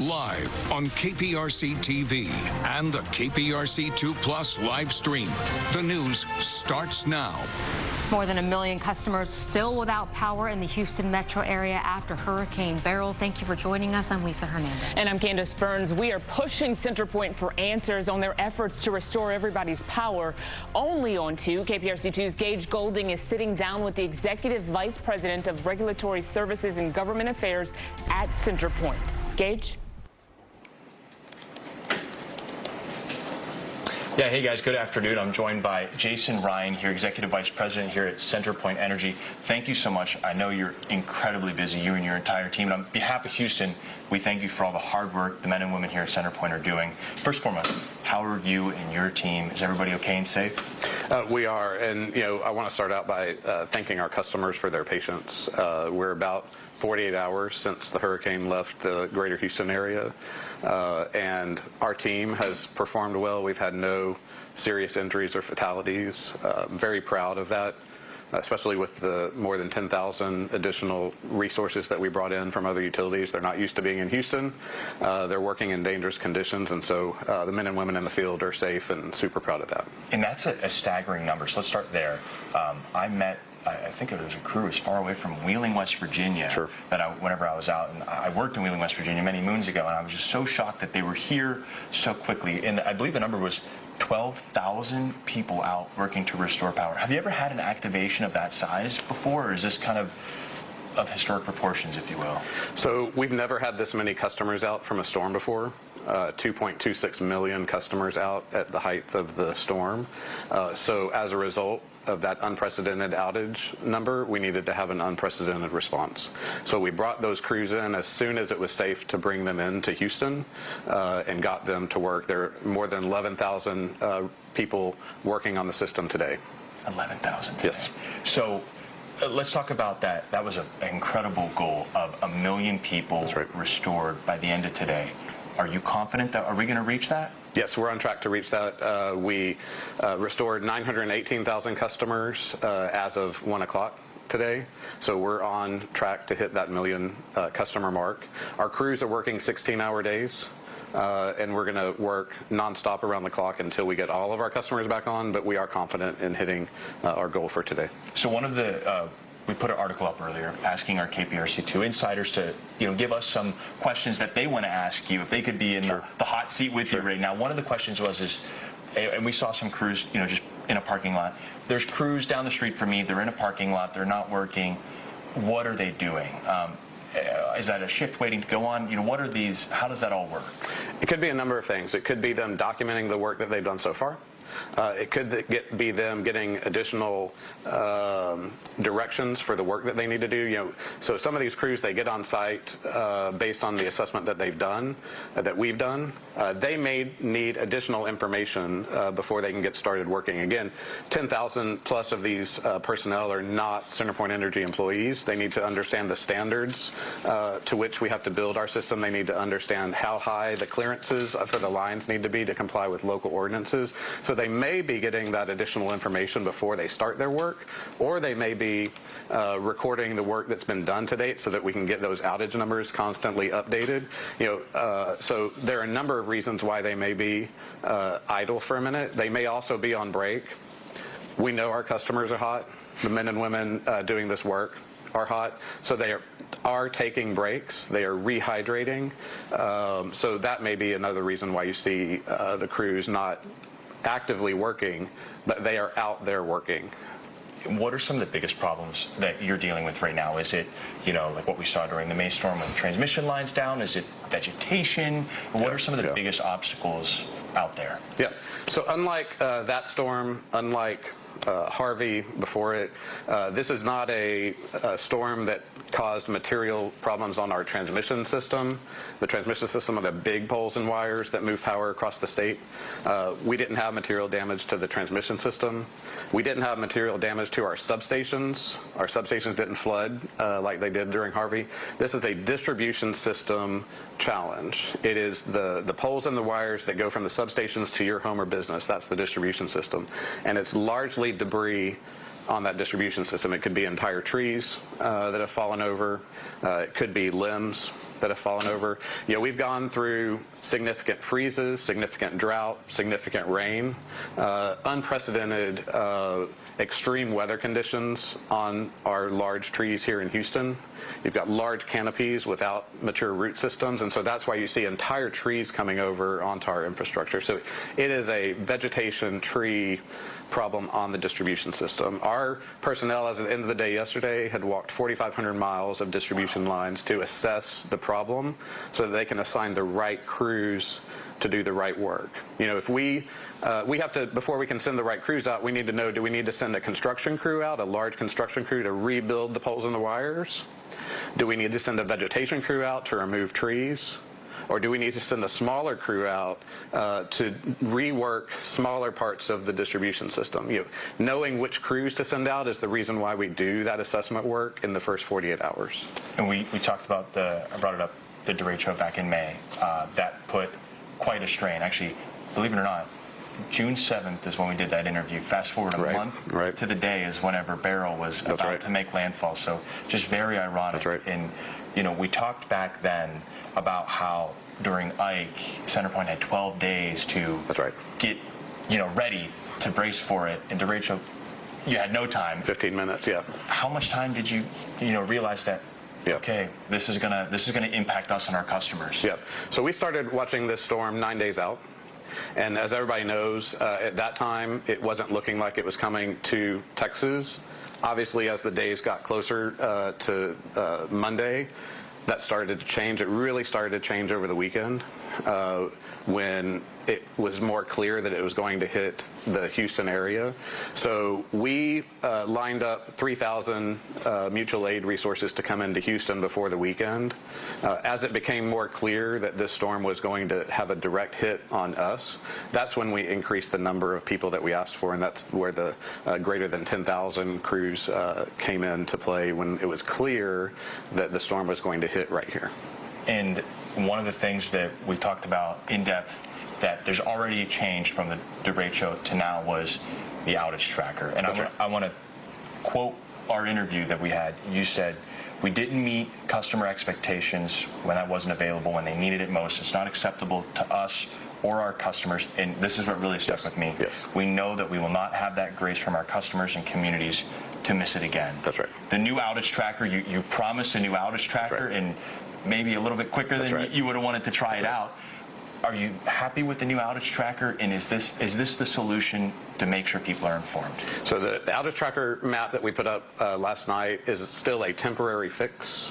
live on KPRC-TV and the KPRC2 Plus live stream. The news starts now. More than 1 million customers still without power in the Houston metro area after Hurricane Beryl. Thank you for joining us. I'm Lisa Hernandez. And I'm Candace Burns. We are pushing CenterPoint for answers on their efforts to restore everybody's power. Only on 2, KPRC2's Gage Goulding is sitting down with the Executive Vice President of Regulatory Services and Government Affairs at CenterPoint. Gage? Yeah, hey guys, good afternoon. I'm joined by Jason Ryan here, Executive Vice President here at CenterPoint Energy. Thank you so much. I know you're incredibly busy, you and your entire team. And on behalf of Houston, we thank you for all the hard work the men and women here at CenterPoint are doing. First and foremost, how are you and your team? Is everybody okay and safe? We are, and I want to start out by thanking our customers for their patience. We're about 48 hours since the hurricane left the greater Houston area, and our team has performed well. We've had no serious injuries or fatalities. I'm very proud of that, especially with the more than 10,000 additional resources that we brought in from other utilities. They're not used to being in Houston. They're working in dangerous conditions, and so the men and women in the field are safe, and super proud of that. And that's a staggering number, so let's start there. I think there was a crew as far away from Wheeling, West Virginia, Sure. that whenever I was out, and I worked in Wheeling, West Virginia many moons ago, and I was just so shocked that they were here so quickly. And I believe the number was 12,000 people out working to restore power. Have you ever had an activation of that size before, or is this kind of historic proportions, if you will? So we've never had this many customers out from a storm before. 2.26 million customers out at the height of the storm. So as a result of that unprecedented outage number, we needed to have an unprecedented response. So we brought those crews in as soon as it was safe to bring them into Houston and got them to work. There are more than 11,000 people working on the system today. 11,000 today. Yes. So let's talk about that. That was an incredible goal of 1 million people restored by the end of today. Are you confident that, are we going to reach that? Yes, we're on track to reach that. We restored 918,000 customers as of 1 o'clock today. So we're on track to hit that 1 million customer mark. Our crews are working 16-hour days. And we're going to work nonstop around the clock until we get all of our customers back on, but we are confident in hitting our goal for today. So one of the we put an article up earlier asking our KPRC2 insiders to give us some questions that they want to ask you if they could be in the hot seat with you right now. One of the questions was and we saw some crews just in a parking lot. There's crews down the street from me. They're in a parking lot. They're not working. What are they doing? Is that a shift waiting to go on? What are these? How does that all work? It could be a number of things. It could be them documenting the work that they've done so far. It could be them getting additional directions for the work that they need to do. So some of these crews, they get on site based on the assessment that they've done, that we've done. They may need additional information before they can get started working. Again, 10,000 plus of these personnel are not CenterPoint Energy employees. They need to understand the standards to which we have to build our system. They need to understand how high the clearances for the lines need to be to comply with local ordinances. So they may be getting that additional information before they start their work, or they may be recording the work that's been done to date so that we can get those outage numbers constantly updated. So there are a number of reasons why they may be idle for a minute. They may also be on break. We know our customers are hot. The men and women doing this work are hot, so they are taking breaks. They are rehydrating. So that may be another reason why you see the crews not actively working, but they are out there working. What are some of the biggest problems that you're dealing with right now? Is it, like what we saw during the May storm with transmission lines down? Is it vegetation? What are some of the biggest obstacles out there? Yeah. So unlike that storm, unlike Harvey before it, this is not a storm that caused material problems on our transmission system. The transmission system are the big poles and wires that move power across the state. We didn't have material damage to the transmission system. We didn't have material damage to our substations. Our substations didn't flood like they did during Harvey. This is a distribution system challenge. It is the poles and the wires that go from the substations to your home or business. That's the distribution system. And it's largely debris on that distribution system. It could be entire trees that have fallen over. It could be limbs that have fallen over. You know, we've gone through significant freezes, significant drought, significant rain, unprecedented extreme weather conditions on our large trees here in Houston. You've got large canopies without mature root systems, and so that's why you see entire trees coming over onto our infrastructure. So it is a vegetation tree problem on the distribution system. Our personnel, as at the end of the day yesterday, had walked 4,500 miles of distribution lines to assess the problem so that they can assign the right crews to do the right work. You know, if we have to, before we can send the right crews out, we need to know, do we need to send a construction crew out, a large construction crew to rebuild the poles and the wires? Do we need to send a vegetation crew out to remove trees? Or do we need to send a smaller crew out to rework smaller parts of the distribution system? You know, knowing which crews to send out is the reason why we do that assessment work in the first 48 hours. And we talked about I brought it up, the derecho back in May. That put quite a strain. Actually, believe it or not, June 7th is when we did that interview. Fast forward a month to the day is whenever Beryl was about to make landfall. So just very ironic. And, you know, we talked back then about how during Ike, CenterPoint had 12 days to get, you know, ready to brace for it. And derecho, you had no time. 15 minutes, yeah. How much time did you realize that? Okay, this is gonna impact us and our customers. Yeah. So we started watching this storm 9 days out. And as everybody knows, at that time, it wasn't looking like it was coming to Texas. Obviously, as the days got closer to Monday, that started to change. It really started to change over the weekend when it was more clear that it was going to hit the Houston area. So we lined up 3,000 mutual aid resources to come into Houston before the weekend. As it became more clear that this storm was going to have a direct hit on us, that's when we increased the number of people that we asked for, and that's where the greater than 10,000 crews came into play when it was clear that the storm was going to hit right here. And one of the things that we talked about in depth that there's already a change from the derecho to now was the outage tracker. And I want to quote our interview that we had. You said, "We didn't meet customer expectations when that wasn't available, when they needed it most. It's not acceptable to us or our customers." And this is what really stuck with me. We know that we will not have that grace from our customers and communities to miss it again. That's right. The new outage tracker, you promised a new outage tracker, and maybe a little bit quicker than you would have wanted to try it out. Are you happy with the new outage tracker, and is this the solution to make sure people are informed? So the outage tracker map that we put up last night is still a temporary fix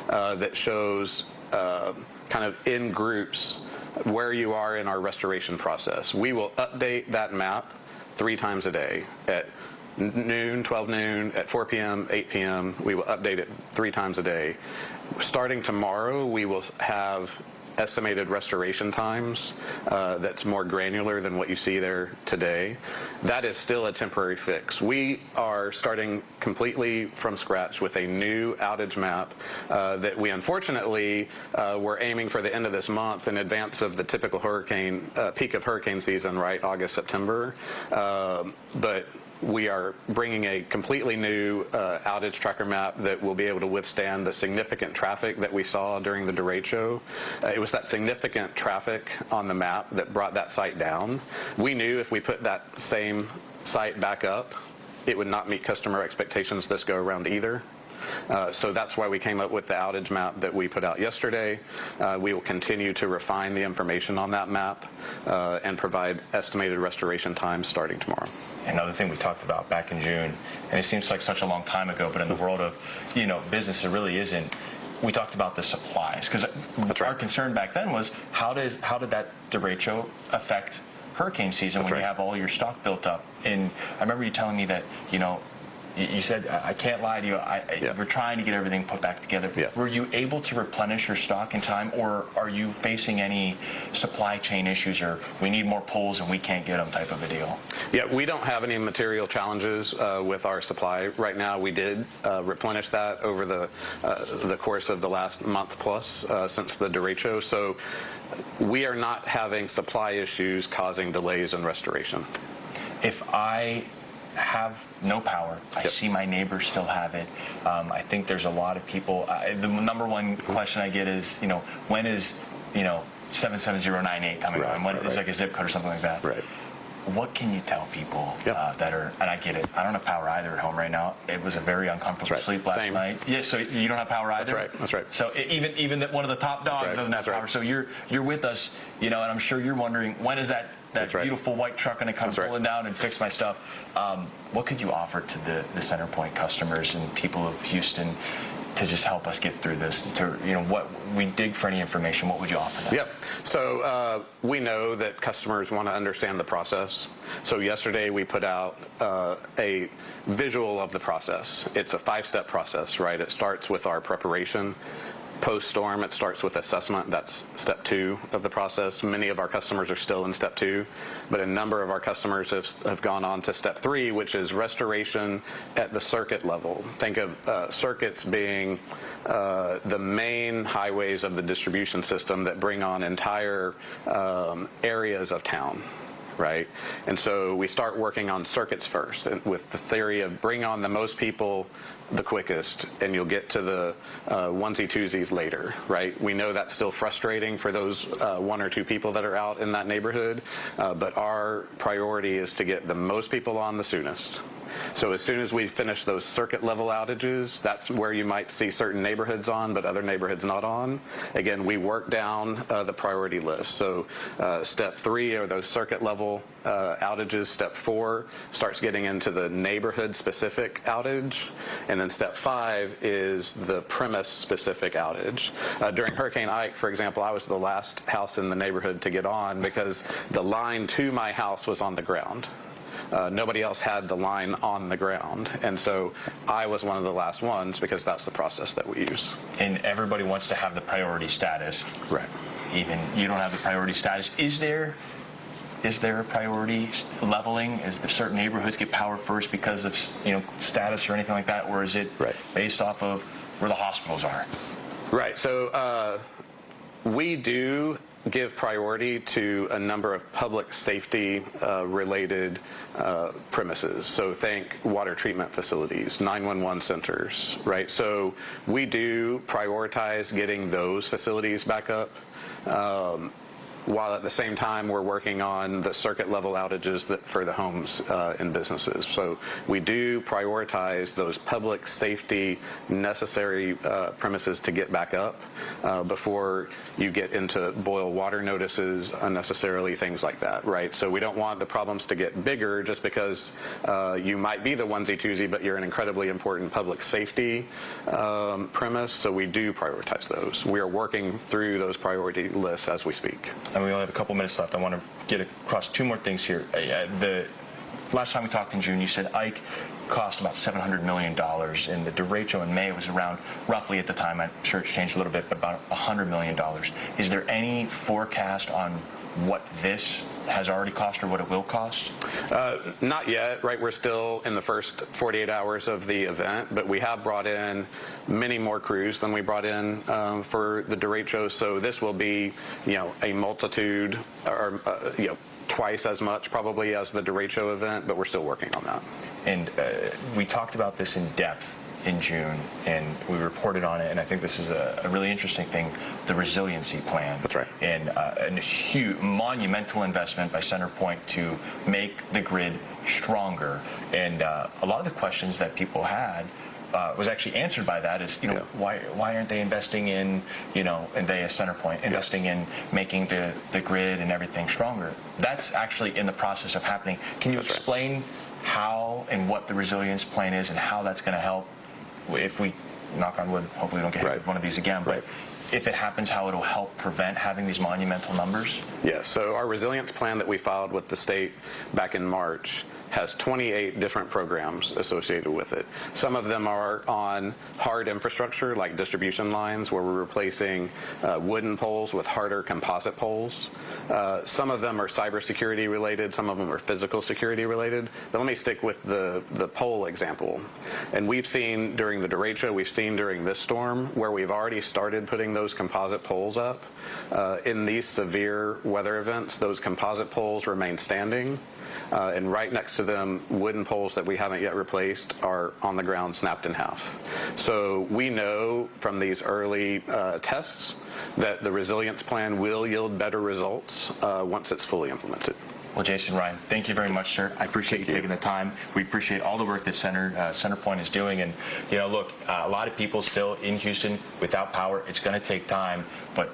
that shows kind of in groups where you are in our restoration process. We will update that map 3 times a day at noon, 12 noon, at 4 p.m., 8 p.m. We will update it 3 times a day. Starting tomorrow, we will have estimated restoration times that's more granular than what you see there today. That is still a temporary fix. We are starting completely from scratch with a new outage map that we unfortunately were aiming for the end of this month in advance of the typical hurricane peak of hurricane season, right, August, September. But we are bringing a completely new outage tracker map that will be able to withstand the significant traffic that we saw during the derecho. It was that significant traffic on the map that brought that site down. We knew if we put that same site back up, it would not meet customer expectations this go around either. So that's why we came up with the outage map that we put out yesterday. We will continue to refine the information on that map and provide estimated restoration times starting tomorrow. Another thing we talked about back in June, and it seems like such a long time ago, but in the world of business, it really isn't. We talked about the supplies, because our concern back then was how did that derecho affect hurricane season when you have all your stock built up? And I remember you telling me that you said, I can't lie to you, we're trying to get everything put back together. Were you able to replenish your stock in time, or are you facing any supply chain issues, or we need more poles and we can't get them type of a deal? Yeah, we don't have any material challenges with our supply right now. We did replenish that over the course of the last month plus since the derecho. So we are not having supply issues causing delays in restoration. If I have no power. I see my neighbors still have it. I think there's a lot of people. The number one question I get is, when is, 77098 coming on? When it's like a zip code or something like that. Right. What can you tell people that are, and I get it, I don't have power either at home right now. It was a very uncomfortable sleep last night. Yeah, so you don't have power either? That's right. So even one of the top dogs doesn't have power. So you're with us, and I'm sure you're wondering, when is that beautiful white truck going to come pulling down and fix my stuff? What could you offer to the CenterPoint customers and people of Houston to just help us get through this? What we dig for any information, what would you offer them? Yep. So we know that customers want to understand the process. So yesterday we put out a visual of the process. It's a 5-step process, right? It starts with our preparation. Post-storm, it starts with assessment. That's step 2 of the process. Many of our customers are still in step 2, but a number of our customers have gone on to step 3, which is restoration at the circuit level. Think of circuits being the main highways of the distribution system that bring on entire areas of town. Right? And so we start working on circuits first, and with the theory of bring on the most people the quickest, and you'll get to the onesie-twosies later, right? We know that's still frustrating for those 1 or 2 people that are out in that neighborhood, but our priority is to get the most people on the soonest. So as soon as we finish those circuit level outages, that's where you might see certain neighborhoods on, but other neighborhoods not on. Again, we work down the priority list. So step 3 are those circuit level outages. Step 4 starts getting into the neighborhood specific outage. And then step 5 is the premise specific outage. During Hurricane Ike, for example, I was the last house in the neighborhood to get on because the line to my house was on the ground. Nobody else had the line on the ground, and so I was one of the last ones because that's the process that we use. And everybody wants to have the priority status. Right. Even you don't have the priority status. Is there a priority leveling? Is there certain neighborhoods get power first because of status or anything like that, or is it based off of where the hospitals are? Right. So we do give priority to a number of public safety related premises. So think water treatment facilities, 911 centers, right? So we do prioritize getting those facilities back up. While at the same time we're working on the circuit level outages for the homes and businesses. So we do prioritize those public safety necessary premises to get back up before you get into boil water notices unnecessarily, things like that, right? So we don't want the problems to get bigger just because you might be the onesie-twosie, but you're an incredibly important public safety premise, so we do prioritize those. We are working through those priority lists as we speak. And we only have a couple minutes left. I want to get across 2 more things here. The last time we talked in June, you said Ike cost about $700 million, and the derecho in May was around, roughly at the time, I'm sure it's changed a little bit, but about $100 million. Is there any forecast on what this has already cost or what it will cost? Not yet, right? We're still in the first 48 hours of the event, but we have brought in many more crews than we brought in for the derecho. So this will be, a multitude, or twice as much probably as the derecho event, but we're still working on that. And we talked about this in depth in June, and we reported on it, and I think this is a really interesting thing, the resiliency plan. That's right. And a huge, monumental investment by CenterPoint to make the grid stronger. And a lot of the questions that people had was actually answered by that is, why aren't they investing in, and they as CenterPoint, investing in making the grid and everything stronger? That's actually in the process of happening. Can you explain how and what the resilience plan is and how that's going to help? If we, knock on wood, hopefully we don't get hit with one of these again, but if it happens, how it'll help prevent having these monumental numbers? Yeah, so our resilience plan that we filed with the state back in March has 28 different programs associated with it. Some of them are on hard infrastructure, like distribution lines, where we're replacing wooden poles with harder composite poles. Some of them are cybersecurity related, some of them are physical security related. But let me stick with the pole example. And we've seen during the derecho, we've seen during this storm, where we've already started putting those those composite poles up. In these severe weather events, those composite poles remain standing, and right next to them, wooden poles that we haven't yet replaced are on the ground snapped in half. So we know from these early tests that the resilience plan will yield better results once it's fully implemented. Well, Jason, Ryan, thank you very much, sir. I appreciate you taking the time. We appreciate all the work that CenterPoint is doing. And, you know, look, a lot of people still in Houston without power. It's going to take time, but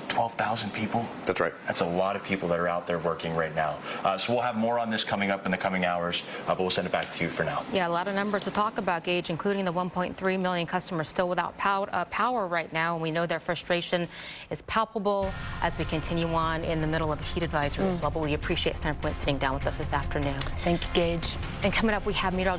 12,000 people? That's right. That's a lot of people that are out there working right now. So we'll have more on this coming up in the coming hours, but we'll send it back to you for now. Yeah, a lot of numbers to talk about, Gage, including the 1.3 million customers still without power right now. And we know their frustration is palpable as we continue on in the middle of a heat advisory as well. But we appreciate CenterPoint sitting down with us this afternoon. Thank you, Gage. And coming up, we have meteorologist